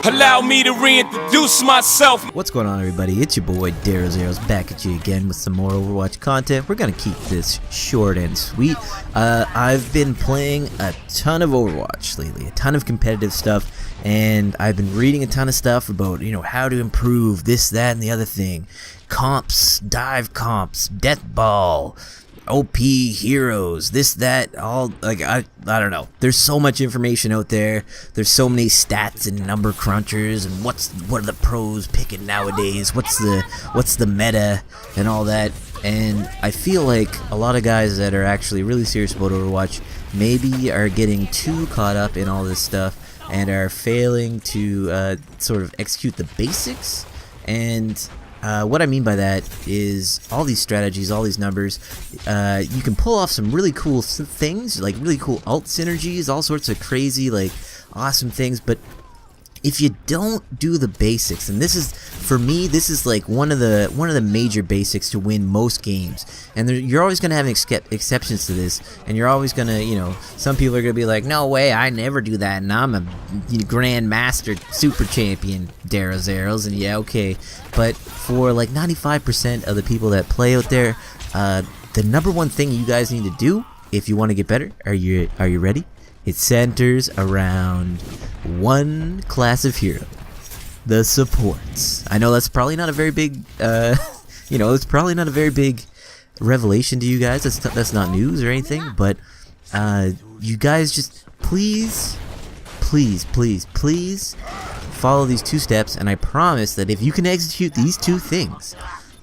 Allow me to reintroduce myself. What's going on, everybody? It's your boy Daryl Zeros back at you again with some more Overwatch content. We're gonna keep this short and sweet. I've been playing a ton of Overwatch lately, a ton of competitive stuff, and I've been reading a ton of stuff about, how to improve this, that, and the other thing. Comps, dive comps, death ball, OP heroes, this, that, all, like, I don't know. There's so much information out there. There's so many stats and number crunchers, and what are the pros picking nowadays? What's the meta and all that? And I feel like a lot of guys that are actually really serious about Overwatch maybe are getting too caught up in all this stuff and are failing to sort of execute the basics. And what I mean by that is all these strategies, all these numbers, you can pull off some really cool things, like really cool ult synergies, all sorts of crazy, like, awesome things, but if you don't do the basics, and this is, for me, this is like one of the major basics to win most games, and you're always going to have exceptions to this, and you're always going to, some people are going to be like, no way, I never do that, and I'm a Grand Master Super Champion, Daryl Zeros, and yeah, okay, but for like 95% of the people that play out there, the number one thing you guys need to do, if you want to get better, are you ready? It centers around one class of hero, the supports. I know that's probably not a very big, it's probably not a very big revelation to you guys. That's not news or anything, but you guys just please follow these two steps, and I promise that if you can execute these two things,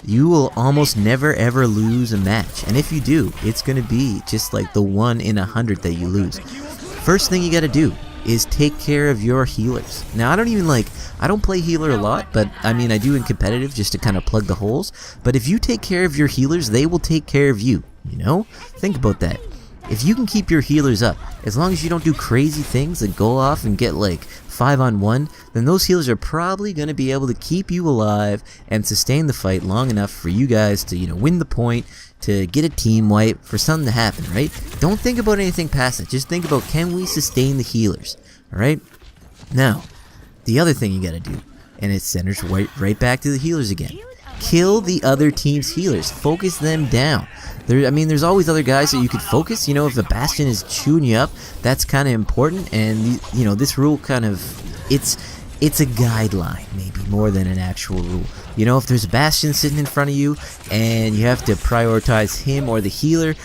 you will almost never ever lose a match. And if you do, it's gonna be just like the 1 in 100 that you lose. First thing you gotta do is take care of your healers. Now, I don't play healer a lot, but I mean, I do in competitive just to kind of plug the holes. But if you take care of your healers, they will take care of you, Think about that. If you can keep your healers up, as long as you don't do crazy things and go off and get like 5-on-1, then those healers are probably going to be able to keep you alive and sustain the fight long enough for you guys to, win the point, to get a team wipe, for something to happen, right? Don't think about anything past it. Just think about, can we sustain the healers, alright? Now, the other thing you gotta do, and it centers right back to the healers again. Kill the other team's healers. Focus them down. There's always other guys that you could focus. If a Bastion is chewing you up, that's kind of important. And this rule kind of, it's a guideline, maybe more than an actual rule. If there's a Bastion sitting in front of you and you have to prioritize him or the healer,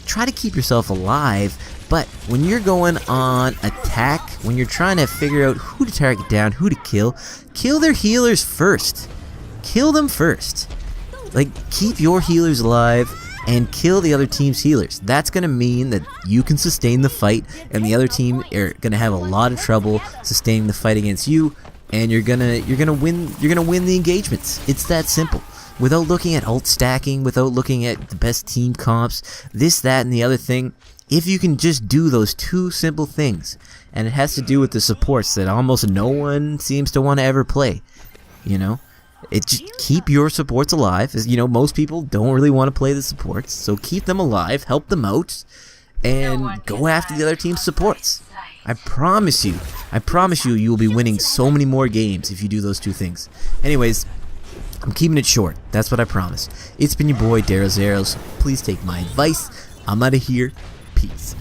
try to keep yourself alive. But when you're going on attack, when you're trying to figure out who to target down, who to kill their healers first. Kill them first. Like, keep your healers alive and kill the other team's healers. That's gonna mean that you can sustain the fight, and the other team are gonna have a lot of trouble sustaining the fight against you, and you're gonna win the engagements. It's that simple. Without looking at ult stacking, without looking at the best team comps, this, that, and the other thing, if you can just do those two simple things, and it has to do with the supports that almost no one seems to want to ever play, just keep your supports alive. As most people don't really want to play the supports, so keep them alive, help them out, and go after the other team's supports. I promise you, you will be winning so many more games if you do those two things. Anyways, I'm keeping it short. That's what I promise. It's been your boy Daryl Zeros. Please take my advice. I'm out of here. Peace.